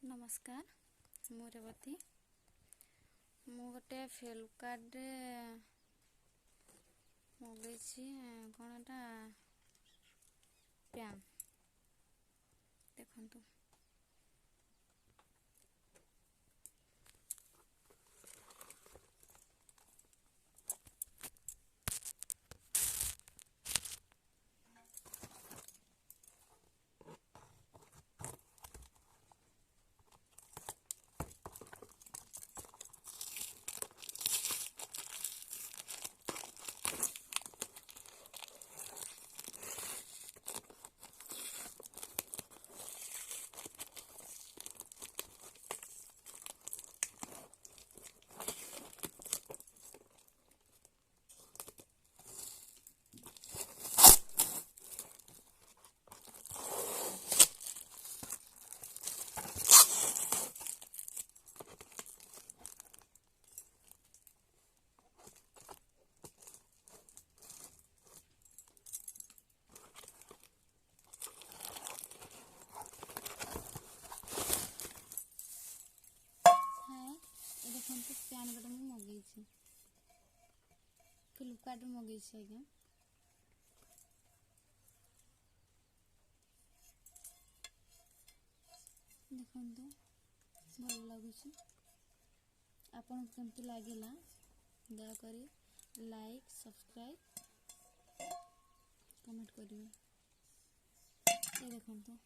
नमस्कार मु रेवती मु गोटे फ्लिपकार्ट मगेई कौन एटा पैन देखु देखते पैन गोटे मुझे मगेई फ्लिपकार्ट मगेई आज्ञा देखते भल लगुच आपन केमती लगिला दयाकोरी लाइक सब्सक्राइब कमेंट करिए। ये देखते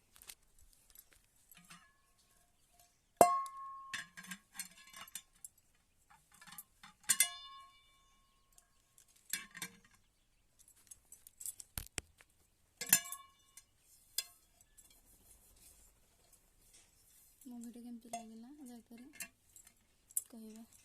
मो वीडियो केमती लगिला दयाकोरी कहबे।